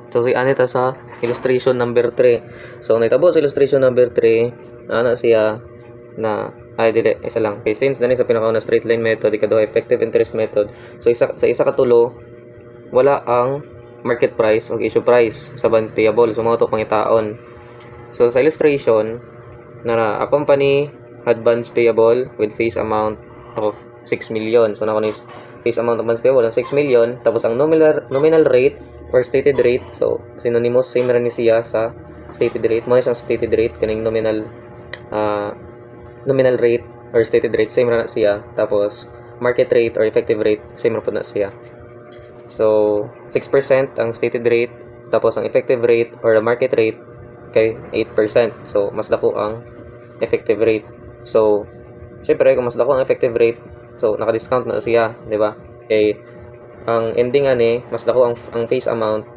So si anita sa illustration number 3. So nitabo sa illustration number 3, ana siya na dili isa lang. Okay, since dani sa pinakauna straight line method, ikaduha effective interest method. So isa katulo wala ang market price o issue price sa bond payable. So mga to pangitaon. So sa illustration na a company had bonds payable with face amount of 6 million. So na is face amount of bonds payable ng 6 million, tapos ang nominal rate or stated rate, so synonymous same rin ni siya sa stated rate. Mo siyang stated rate kaning nominal rate or stated rate same ra na siya, tapos market rate or effective rate same ra pud na siya. So 6% ang stated rate, tapos ang effective rate or the market rate kay 8%. So mas dako ang effective rate. So syempre kung mas dako ang effective rate, so naka-discount na siya, di ba? Kay ang ending ani mas dako ang face amount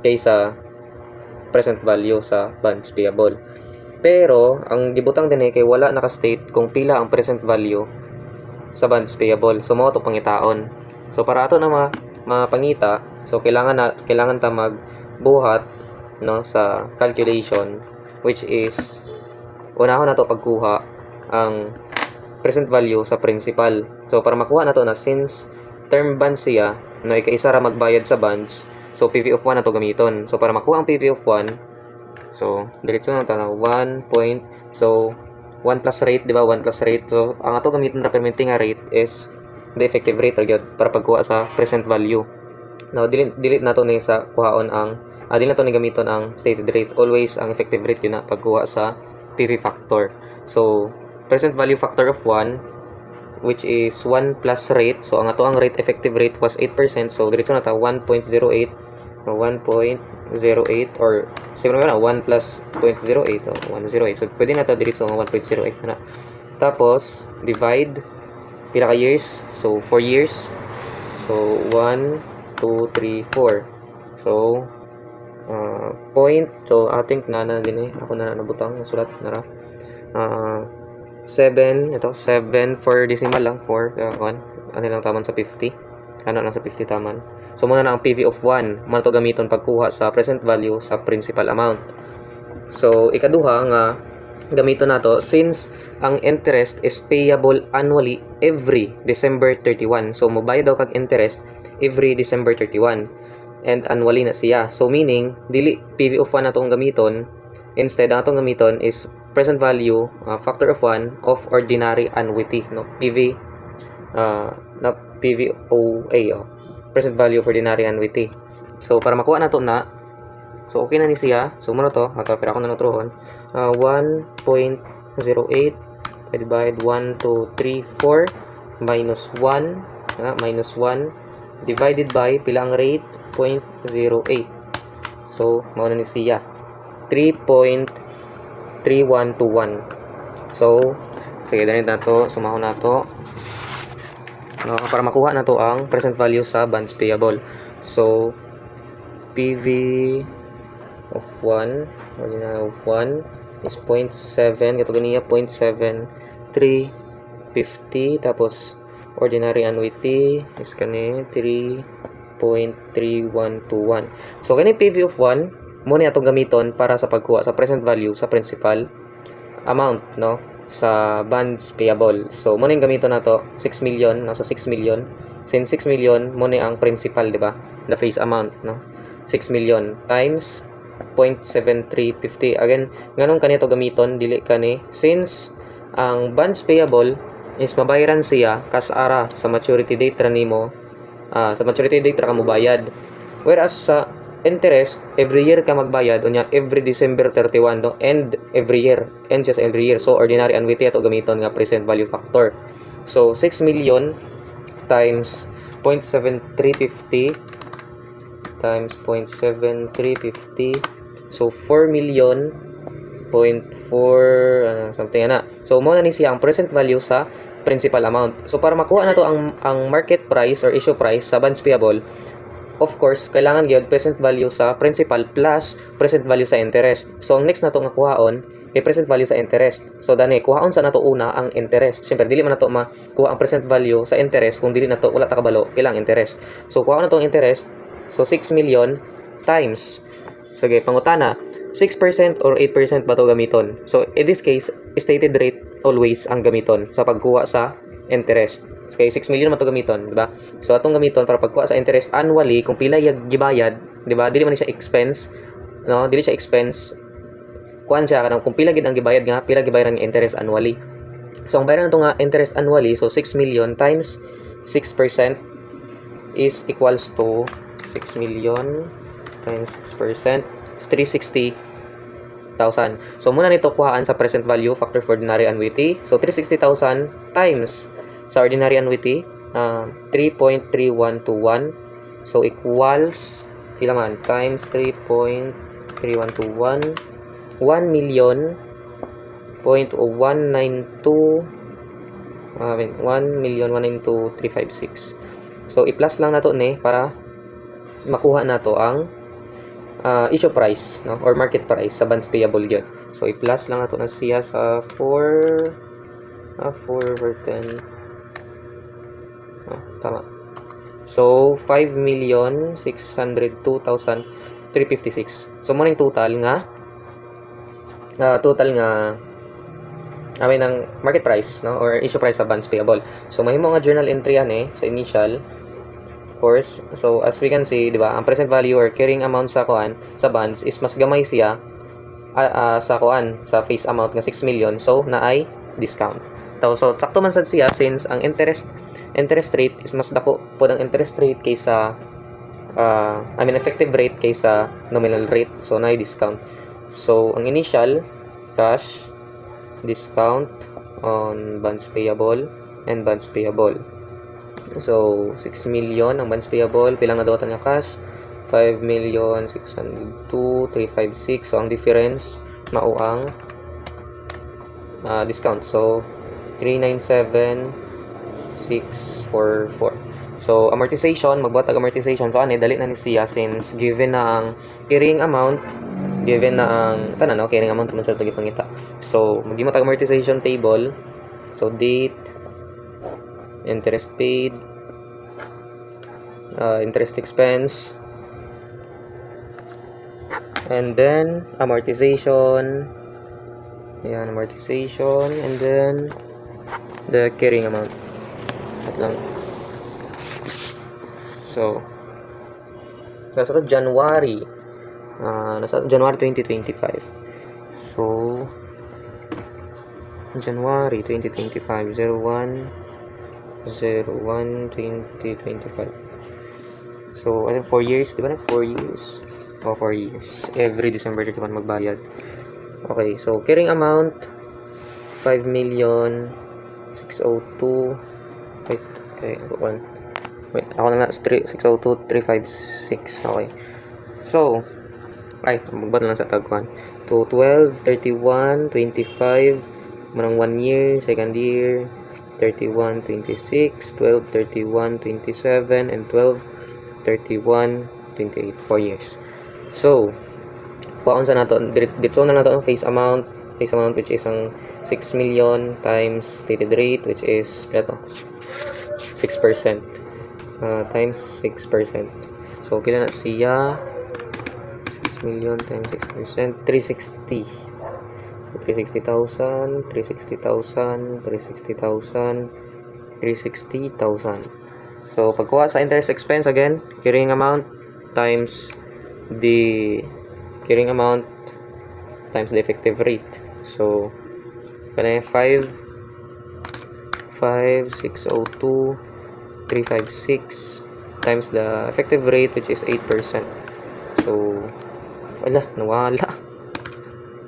kaysa present value sa bonds payable. Pero ang gibutang din kay wala naka-state kung pila ang present value sa bonds payable. So mao to pangitaon. So para ato na mapangita, so kailangan ta magbuhat no sa calculation, which is unahon na to pagkuha ang present value sa principal. So para makuha na to na since term bonds siya, no, ikaisa ra magbayad sa bonds, so PV of 1 na to gamiton. So para makuha ang PV of 1, so diretso na ta na 1 point, so 1 plus rate, di ba? 1 plus rate. So ang ato gamiton ra permitting nga rate is the effective rate ra gyud para pagkuha sa present value. Now delete na to ni sa kuhaon ang dili na to ni gamiton ang stated rate. Always ang effective rate yun na pagkuha sa PV factor. So present value factor of 1, which is 1 plus rate. So ang ato ang rate, effective rate was 8%. So diretso na ta 1.08 or 1.08 or siguro na 1 plus 0.08 o 108. So pwede na ta diretso nga 1.08 na. Tapos divide pila ka years. So 4 years. So 1 2 3 4. So point. So I think na din ako na nabutang sulat nara. 7, ito 7 for decimal lang, 4 1 ano lang taman sa 50, ano lang sa 50 taman. So muna na ang PV of 1 man to gamiton pagkuha sa present value sa principal amount. So ikaduha nga gamiton nato since ang interest is payable annually every December 31. So mobayad daw kag interest every December 31 and annually na siya. So meaning dili PV of 1 na tong gamiton, instead ang atong gamiton is present value factor of 1 of ordinary annuity, no, PV na PVOA, present value of ordinary annuity. So para makuha nato na, so okay na ni siya. So muna to ato pero ako na nutrohon 1.08 divided 1 2 3 4 minus 1 minus 1 divided by pila ang rate 0.08. So mao na ni siya 3.3121. So, sige, ganito na to. Sumahon na to. Para makuha na to ang present value sa bonds payable. So, PV of 1, ordinary of 1 is 0.7. Ito ganiya, 0.7350. Tapos, ordinary annuity is kani 3.3121. So, kani PV of 1, muna itong gamiton para sa pagkuha sa present value sa principal amount, no, sa bonds payable. So muna yung gamiton nato 6 million, no, sa 6 million. Since 6 million muna ang principal, di ba? The face amount, no? 6 million times 0.7350. Again, nganong kanito gamiton dili kani since ang bonds payable is mabayaran siya kasara sa maturity date ra nimo, sa maturity date ra ka mo bayad. Whereas sa interest, every year ka magbayad, unya every December 31, no? And every year, and just every year. So ordinary annuity ato gamiton nga present value factor. So 6 million times 0.7350 times 0.7350, so 4 million 0.4 something na. So mo na ni siya ang present value sa principal amount. So para makuha na to ang market price or issue price sa bonds payable, of course, kailangan gyud present value sa principal plus present value sa interest. So, ang next na to nga kuhaon ay present value sa interest. So, dani, kuhaon sa nato una ang interest. Siyempre, dili man nato makuha ang present value sa interest kung dili nato wala ta kabalo ilang interest. So, kuhaon na to ang interest. So, 6 million times. Sige, pangutana, 6% or 8% ba to gamiton? So, in this case, stated rate always ang gamiton sa pagkuha sa interest. Okay, 6 million man to gamiton, di ba? So, atong gamiton para pagkuha sa interest annually, kung pila yung gibayad, di ba? Dili man siya expense, no? Dili siya expense. Kuan siya kanang kung pila gid ang gibayad nga, pila gibayaran ng interest annually. So, ang bayaran nato nga interest annually, so 6 million times 6% is equals to 6 million times 6% is 360,000. So, muna nito kuhaan sa present value, factor for ordinary annuity. So, 360,000 times sa ordinary annuity, 3.3121. So, equals, pila man, times 3.3121, 1,192,356. So, i-plus lang nato ni para makuha nato ang issue price, no, or market price sa bonds payable yun. So, i-plus lang nato na siya sa 4 over 10. Tama. So, 5,602,356. So, muna yung total nga ng market price, no, or issue price sa bonds payable. So, mahimo nga journal entry yan sa initial course. So, as we can see, di ba, ang present value or carrying amount sa bonds is mas gamay siya sa face amount nga 6 million. So, na ay discount. So, sakto man sad siya since ang interest rate is mas dako po ang interest rate kaysa effective rate kaysa nominal rate. So, na ay discount. So, ang initial cash discount on bonds payable and bonds payable. So, 6 million ang bonds payable. Pilang nadawatan niya cash? 5,602,356. So, ang difference mao ang discount. So, 397,644. So, amortization, magbuhat ang amortization. So, dali na ni siya since given na ang carrying amount, given na ang carrying amount naman sa pangita. So, mag-imot ang amortization table. So, date, interest paid, interest expense, and then amortization. Ayan, amortization, and then the carrying amount. At lang. So, nasa January. Nasa January 2025. So, January 2025, 01/01/2025. So, 4 years, di ba 4 years? 4 years. Every December 31 magbayad. Okay, so carrying amount 5,602. Wait, ako na 602,356. Okay. So, magbad lang sa tagwan. To 12/31/25, manang 1 year, second year, 31/26, 12/31/27, and 12/31/28, 4 years. So, kuhaan sa nato, dito na nato ang face amount which is ang 6 million times stated rate which is 6%, times 6%. So, pila na siya? 6 million times 6%, 360. So, 360,000, 360,000, 360,000, 360,000. So, pagkuha sa interest expense again, carrying amount times the carrying amount times the effective rate. So, 5,602,356 times the effective rate which is 8%. So, nawala.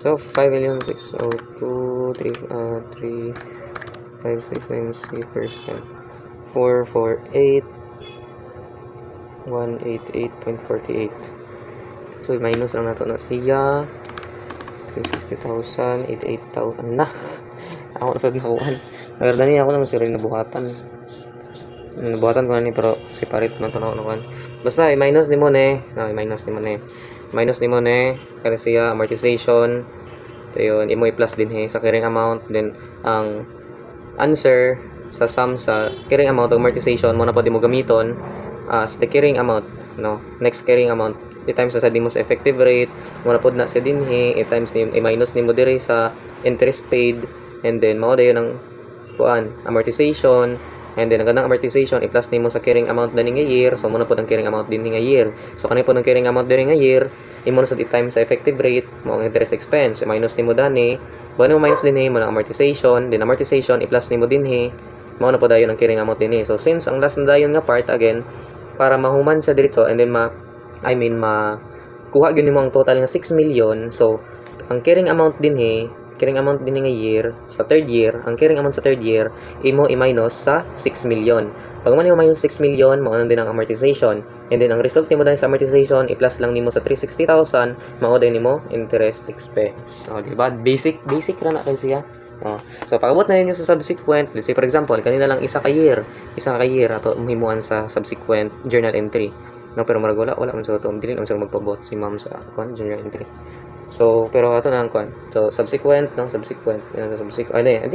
So, 5,602,356 times 8%. 448,188.48. So, minus lang nato na siya. 360,000, 88,000 na. Ako sa nakuhan. Naganda niya ako naman si rin nabuhatan. Nabuhatan ko na ni pero separate man ito na ako. Basta, i-minus ni mo ne. I-minus ni mo ne. Kaya siya, amortization. Ito yun. I-mo i-plus din sa carrying amount. Then, ang answer sa sum sa carrying amount, amortization, mo na pwede mo gamiton as the carrying amount. No? Next carrying amount i-times sa nimo sa effective rate, mo na pod na sa dinhi, i-times ni i-minus nimo dire sa interest paid, and then mao dayon ang kuan amortization, and then ang ganang amortization i-plus nimo sa carrying amount dani nga year. So mo na pod ang carrying amount dinhi nga year. So kanay pod ang carrying amount diri nga year, imo na sa i-times sa effective rate, mo ang interest expense, i-minus nimo dani, mo minus dinhi mo ang amortization, then amortization i-plus nimo dinhi, mao na po dayon ang carrying amount dinhi. So since ang last na dayon nga part again para mahuman siya diretso, and then kuha gyud nimo ang total nga 6 million. So ang carrying amount dinhi nga year sa third year, ang carrying amount sa third year imo i-minus sa 6 million. Pag man imo minus 6 million, mao din ang amortization, and then ang result nimo dahil sa amortization i-plus lang nimo sa 360,000, mao din nimo interest expense. Di ba? Basic ra na kay siya. So pag-abot na ninyo sa subsequent, let's say for example, kanina lang isa ka year ato mahimuan sa subsequent journal entry. No, pero marag wala man sa to, dili man sa magpabot si ma'am sa journal entry. So pero ato na ang so subsequent, hindi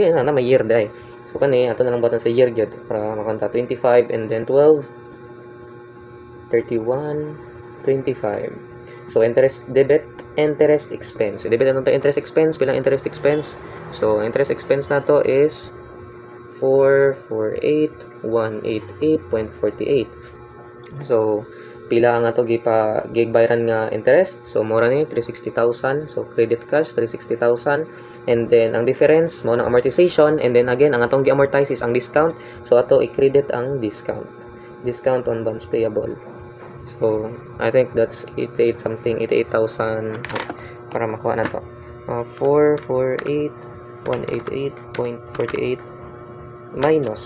na may year dai. So kani ato na lang batan sa year gyud para makanta 25, and then 12, 31, 25. So interest debit, interest expense. Debit na to interest expense, bilang interest expense. So interest expense na to is 448,188.48. So pila nga to gigbayran nga interest. So mura ni 360,000. So credit cash 360,000, and then ang difference mo ng amortization, and then again ang atong gi-amortize is ang discount. So ato i-credit ang discount on bonds payable. So I think that's 88,000 para makuha na to. 448,188.48 minus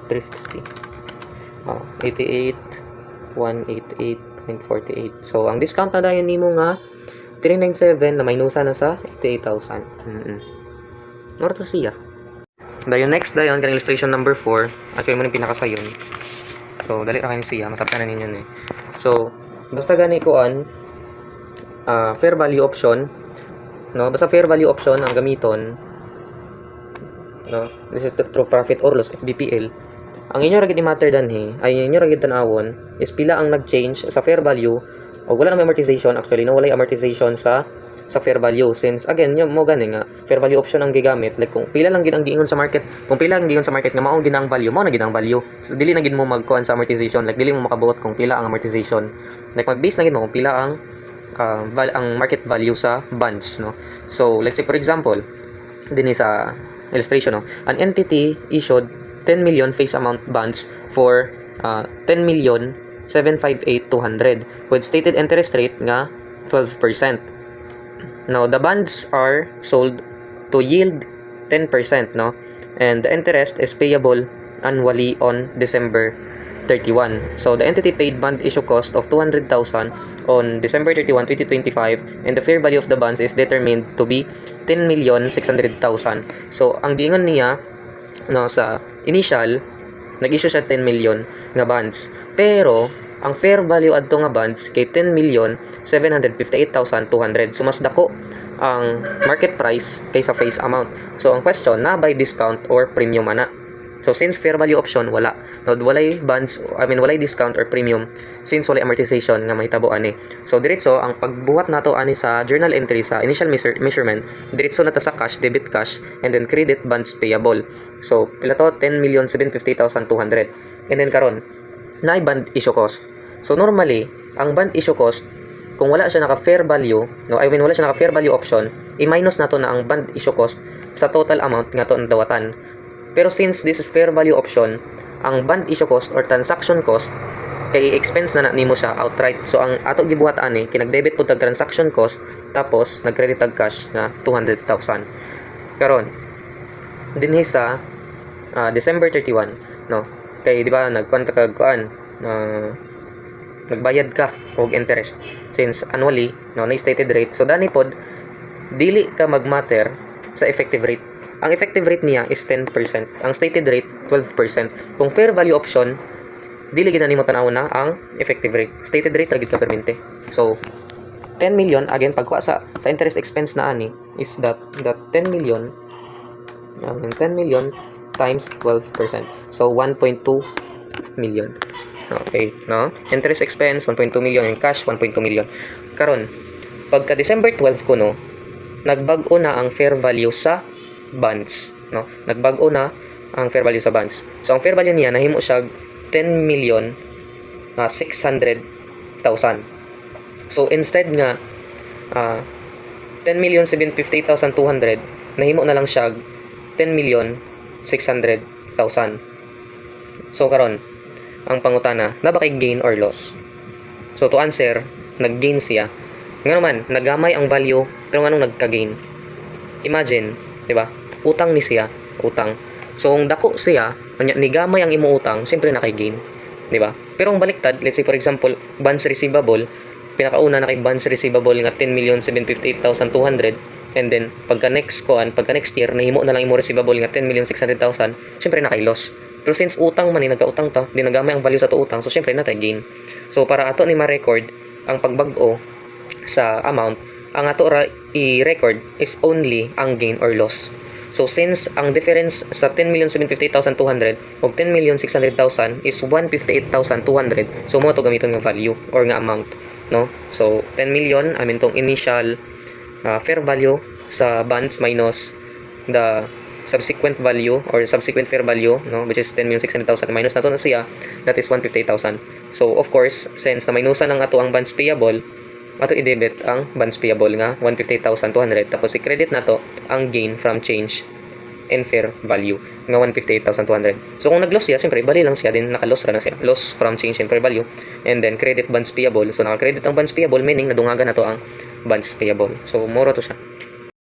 360. 88,188.48. So ang discount na dayon nimo nga 397 na minusa na sa 88,000. Mura to siya. Dayon next dayon kan illustration number 4. Actually mo ni pinakasayon. So dali ra kani siya, masabtan na ninyo ni. So basta gani kuan fair value option, no? Basta fair value option ang gamiton, no? This is true profit or loss, FBPL. Ang inyo ra gid i-matter danhi, ay inyo ra gid tan-awon is pila ang nag-change sa fair value, o wala na may amortization. Actually no, wala amortization sa fair value, since again yung mo gani nga fair value option ang gigamit, like kung pila lang gid ang giingon sa market, kung pila ang giingon sa market nga mao gid ang value, mao na gid ang value. So dili na gid mo magkuan sa amortization, like dili mo makabuot kung pila ang amortization, like mag-base na gid mo kung pila ang market value sa bonds, no? So let's say for example dinhi sa illustration, no, an entity issued 10 million face amount bonds for 10,758,200 with stated interest rate nga 12%. Now the bonds are sold to yield 10%, no, and the interest is payable annually on December 31. So the entity paid bond issue cost of 200,000 on December 31, 2025, and the fair value of the bonds is determined to be 10,600,000. So ang giingon niya, no, sa initial nag-issue siya 10 million nga bonds, pero ang fair value adto nga bonds kay 10,758,200. So mas dako ang market price kaysa face amount. So ang question, na by discount or premium ana? So since fair value option wala, no, walay bonds, walay discount or premium, since walay amortization nga mahitabo ani. So diretso ang pagbuhat nato ani sa journal entry sa initial measurement, diretso na ta sa cash, debit cash, and then credit bonds payable. So pila to 10,050,200. And then karon na bond issue cost. So normally ang bond issue cost, kung wala siya naka fair value, no, wala siya naka fair value option, i-minus nato na ang bond issue cost sa total amount nga to dawatan. Pero since this is fair value option, ang bond issue cost or transaction cost kay expense na nimo siya outright. So ang ato gibuhat ani kinag-debit pud tag transaction cost, tapos nag-credit tag cash na 200,000. Karon dinhi sa December 31, no, kay di ba nagbayad ka og interest since annually, no, na stated rate. So dani pod dili ka magmatter sa effective rate. Ang effective rate niya is 10%. Ang stated rate 12%. Kung fair value option, dili gid nimo tan-aw na ang effective rate. Stated rate ra gid ka permente. So 10 million again pagkuha sa interest expense na ani is that 10 million times 12%. So 1.2 million. Okay, no? Interest expense 1.2 million and cash 1.2 million. Karon, pagka December 12 ko no, nagbago na ang fair value sa bonds, no? Nagbago na ang fair value sa bonds. So ang fair value niya nahimo siya 10 million 600,000. So instead nga 10,758,200 nahimo na lang siya 10,600,000. So karon ang pangutana, na ba kay gain or loss? So to answer, nag-gain siya. Nga naman, nagamay ang value pero nganong nagka-gain? Imagine, 'di ba? Utang ni siya, utang. So kung dako siya, nigamay ang imo utang, siyempre na kay gain, 'di ba? Pero ang baliktad, let's say for example, bonds receivable, pinakauna na kay bonds receivable nga 10,758,200 and then pagka next year nahimo na lang imo receivable nga 10,600,000, syempre na kay loss. Pero since utang man ni nagkautang ta, di nagamay ang value sa to utang, so syempre na tay gain. So para ato ni ma-record ang pagbag-o sa amount, ang ato ra i-record is only ang gain or loss. So since ang difference sa 10,758,200 ug 10,600,000 is 158,200, so mo to gamiton nga value or nga amount, no? So 10 million I mean tong initial fair value sa bonds minus the subsequent value or subsequent fair value, no, which is 10,600,000 minus nato na siya, that is 158,000. So of course, since na minusan ang ato ang bonds payable, ato i-debit ang bonds payable nga 158,200, tapos i-credit nato ang gain from change in fair value nga 158,200. So kung nag-loss siya, siyempre bali lang siya din, naka-loss ra na siya, loss from change in fair value, and then credit bonds payable. So naka-credit ang bonds payable, meaning nadungagan nato ang bonds payable. So moro to siya.